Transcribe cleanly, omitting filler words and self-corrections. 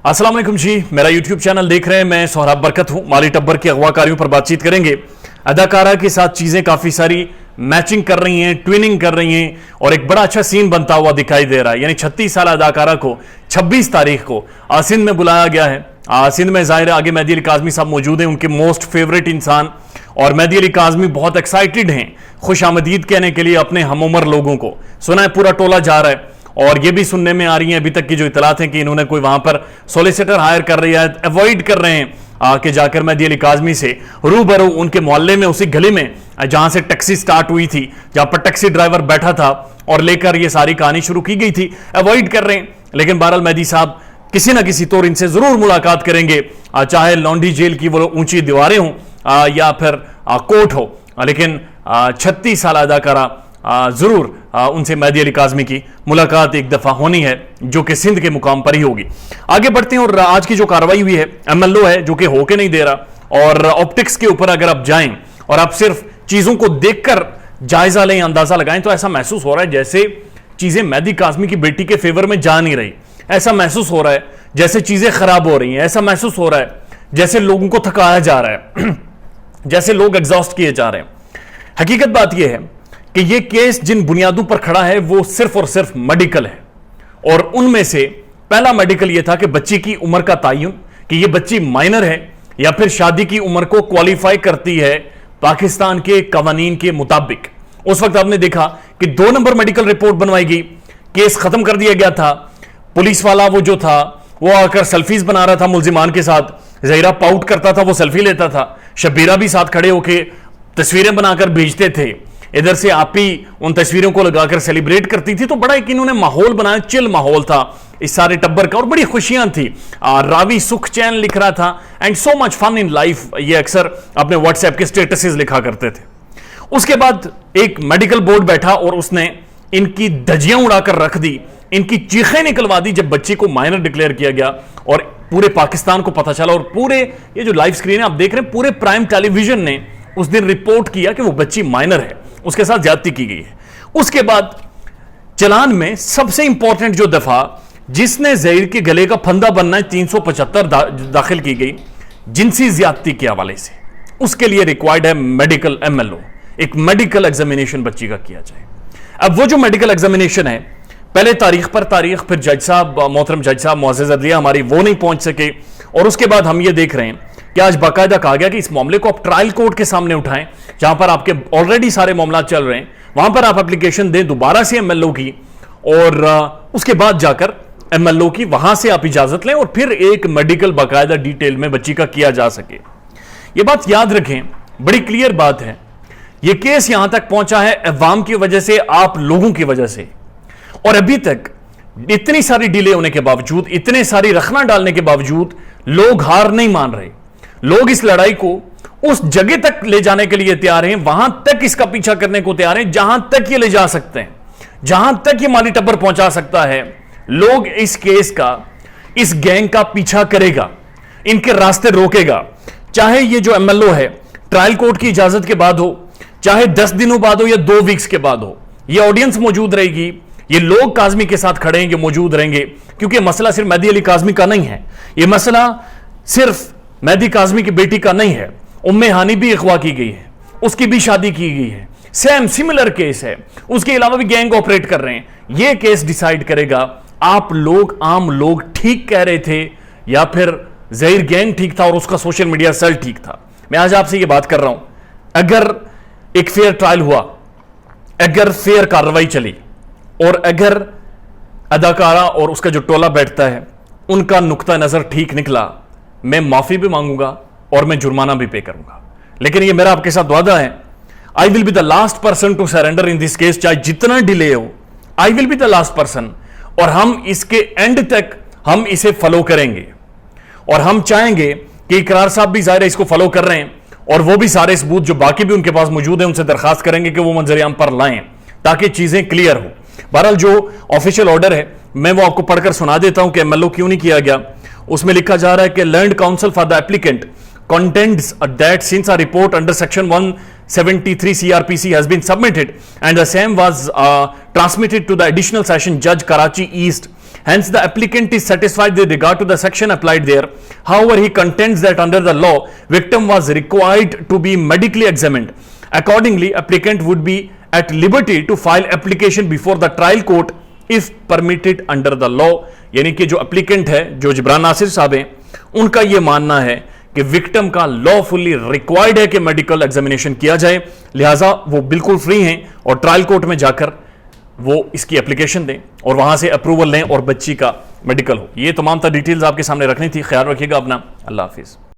अस्सलाम वालेकुम जी, मेरा यूट्यूब चैनल देख रहे हैं। मैं सोहराब बरकत हूं। माली टब्बर के अगवाकारियों पर बातचीत करेंगे। अदाकारा के साथ चीजें काफी सारी मैचिंग कर रही हैं, ट्विनिंग कर रही हैं और एक बड़ा अच्छा सीन बनता हुआ दिखाई दे रहा है। यानी 36 साल अदाकारा को 26 तारीख को सिंध में बुलाया गया है। सिंध में जाहिर है आगे मेहदी अली काज़मी साहब मौजूद हैं, उनके मोस्ट फेवरेट इंसान। और मेहदी अली काज़मी बहुत एक्साइटेड हैं खुश आमदीद कहने के लिए अपने हम उम्र लोगों को। सुना है पूरा टोला जा रहा है और ये भी सुनने में आ रही है अभी तक की जो इतलात है कि इन्होंने कोई वहां पर सोलिसिटर हायर कर रही है, अवॉइड कर रहे हैं कि जाकर मेहदी अली काज़मी से रूबरू उनके मोहल्ले में, उसी गली में जहां से टैक्सी स्टार्ट हुई थी, जहां पर टैक्सी ड्राइवर बैठा था और लेकर ये सारी कहानी शुरू की गई थी, अवॉइड कर रहे हैं। लेकिन बहरहाल मेहदी साहब किसी ना किसी तौर इनसे जरूर मुलाकात करेंगे, चाहे लौंडी जेल की वो ऊंची दीवारें हों या फिर कोर्ट हो। लेकिन 36 साल अदाकारा जरूर उनसे मेहदी अली काज़मी की मुलाकात एक दफा होनी है, जो कि सिंध के मुकाम पर ही होगी। आगे बढ़ते हैं और आज की जो कार्रवाई हुई है, एमएलओ है जो कि होके नहीं दे रहा। और ऑप्टिक्स के ऊपर अगर आप जाएं और आप सिर्फ चीजों को देखकर जायजा लें, अंदाजा लगाएं, तो ऐसा महसूस हो रहा है जैसे चीजें मेहदी काज़मी की बेटी के फेवर में जा नहीं रही। ऐसा महसूस हो रहा है जैसे चीजें खराब हो रही हैं। ऐसा महसूस हो रहा है जैसे लोगों को थकाया जा रहा है जैसे लोग एग्जॉस्ट किए जा रहे हैं। हकीकत बात यह है कि यह केस जिन बुनियादों पर खड़ा है वो सिर्फ और सिर्फ मेडिकल है। और उनमें से पहला मेडिकल यह था कि बच्ची की उम्र का तयन, कि यह बच्ची माइनर है या फिर शादी की उम्र को क्वालिफाई करती है पाकिस्तान के कवानीन के मुताबिक। उस वक्त आपने देखा कि 2 नंबर मेडिकल रिपोर्ट बनवाई गई, केस खत्म कर दिया गया था। पुलिस वाला वो जो था वो आकर सेल्फीज बना रहा था मुल्जिमान के साथ, जहीरा पाउट करता था, वो सेल्फी लेता था, शबीरा भी साथ खड़े होकर तस्वीरें बनाकर भेजते थे। इधर से आप ही उन तस्वीरों को लगाकर सेलिब्रेट करती थी। तो बड़ा एक इन्होंने माहौल बनाया, चिल माहौल था इस सारे टब्बर का और बड़ी खुशियां थी। रावी सुख चैन लिख रहा था and so much fun in life, ये अक्सर अपने व्हाट्सएप के स्टेटसेस लिखा करते थे। उसके बाद एक मेडिकल बोर्ड बैठा और उसने इनकी धज्जियां उड़ाकर रख दी, इनकी चीखें निकलवा दी जब बच्ची को माइनर डिक्लेयर किया गया और पूरे पाकिस्तान को पता चला। और पूरे ये जो लाइव स्क्रीन है आप देख रहे हैं, पूरे प्राइम टेलीविजन ने उस दिन रिपोर्ट किया कि वो बच्ची माइनर है, उसके साथ ज्यादती की गई है। उसके बाद चलान में सबसे इंपॉर्टेंट जो दफा जिसने ज़हीर के गले का फंदा बनना है 375 दाखिल की गई जिनसी ज्यादती के हवाले से, उसके लिए रिक्वायर्ड है मेडिकल एमएलओ, एक मेडिकल एग्जामिनेशन बच्ची का किया जाए। अब वो जो मेडिकल एग्जामिनेशन है, पहले तारीख पर तारीख, फिर जज साहब, मोहतरम जज साहब मुअज़्ज़ज़ अदलिया हमारी वो नहीं पहुंच सके। और उसके बाद हम ये देख रहे हैं कि आज बाकायदा कहा गया कि इस मामले को आप ट्रायल कोर्ट के सामने उठाएं, जहां पर आपके ऑलरेडी सारे मामला चल रहे हैं, वहां पर आप एप्लीकेशन दें दोबारा से एमएलओ की और उसके बाद जाकर एमएलओ की वहां से आप इजाजत लें और फिर एक मेडिकल बाकायदा डिटेल में बच्ची का किया जा सके। यह बात याद रखें, बड़ी क्लियर बात है। यह केस यहां तक पहुंचा है अवाम की वजह से, आप लोगों की वजह से। और अभी तक इतनी सारी डिले होने के बावजूद, इतने सारी रखना डालने के बावजूद लोग हार नहीं मान रहे। लोग इस लड़ाई को उस जगह तक ले जाने के लिए तैयार हैं, वहां तक इसका पीछा करने को तैयार हैं जहां तक ये ले जा सकते हैं, जहां तक ये माली टब्बर पहुंचा सकता है। लोग इस केस का, इस गैंग का पीछा करेगा, इनके रास्ते रोकेगा। चाहे ये जो एमएलओ है ट्रायल कोर्ट की इजाजत के बाद हो, चाहे 10 दिनों बाद हो या 2 वीक्स के बाद हो, ये ऑडियंस मौजूद रहेगी, ये लोग काज़मी के साथ खड़े हैं, ये मौजूद रहेंगे। क्योंकि मसला सिर्फ मेहदी अली काज़मी का नहीं है, ये मसला सिर्फ मेहदी काज़मी की बेटी का नहीं है। उम्मे हानी भी अगवा की गई है, उसकी भी शादी की गई है, सेम सिमिलर केस है, उसके अलावा भी गैंग ऑपरेट कर रहे हैं। यह केस डिसाइड करेगा आप लोग, आम लोग ठीक कह रहे थे या फिर ज़हीर गैंग ठीक था और उसका सोशल मीडिया सेल ठीक था। मैं आज आपसे यह बात कर रहा हूं, अगर एक फेयर ट्रायल हुआ, अगर फेयर कार्रवाई चली और अगर अदाकारा और उसका जो टोला बैठता है उनका नुक्ता नजर ठीक निकला, मैं माफी भी मांगूंगा और मैं जुर्माना भी पे करूंगा। लेकिन ये मेरा आपके साथ वादा है, I will be the last person to surrender in this case. चाहे जितना डिले हो, I will be the last person. और हम इसके एंड तक हम इसे फॉलो करेंगे और हम चाहेंगे कि इकरार साहब भी जाहिर है इसको फॉलो कर रहे हैं और वो भी सारे सबूत जो बाकी भी उनके पास मौजूद है उनसे दरखास्त करेंगे कि वो मंजर-ए-आम पर लाएं ताकि चीजें क्लियर हो। बहरहाल जो ऑफिशियल ऑर्डर है मैं वो आपको पढ़कर सुना देता हूं कि एमएलओ क्यों नहीं किया गया। उसमें लिखा जा रहा है कि learned council for the applicant contends that since a report under section 173 CRPC has been submitted and the same was transmitted to the additional session judge Karachi East Hence, the applicant is satisfied with regard to the section applied there. However, he contends that under the law, victim was required to be medically examined. Accordingly, applicant would be at liberty to file application before the trial court if permitted under the law. यानी कि जो applicant है, जो जिब्रान नासिर साहब हैं, उनका यह मानना है कि विक्टिम का लॉफुली रिक्वायर्ड है कि मेडिकल एग्जामिनेशन किया जाए, लिहाजा वो बिल्कुल फ्री हैं और ट्रायल कोर्ट में जाकर वो इसकी एप्लीकेशन दें और वहां से अप्रूवल लें और बच्ची का मेडिकल हो। ये तमाम डिटेल्स आपके सामने रखनी थी। ख्याल रखिएगा अपना। अल्लाह हाफिज।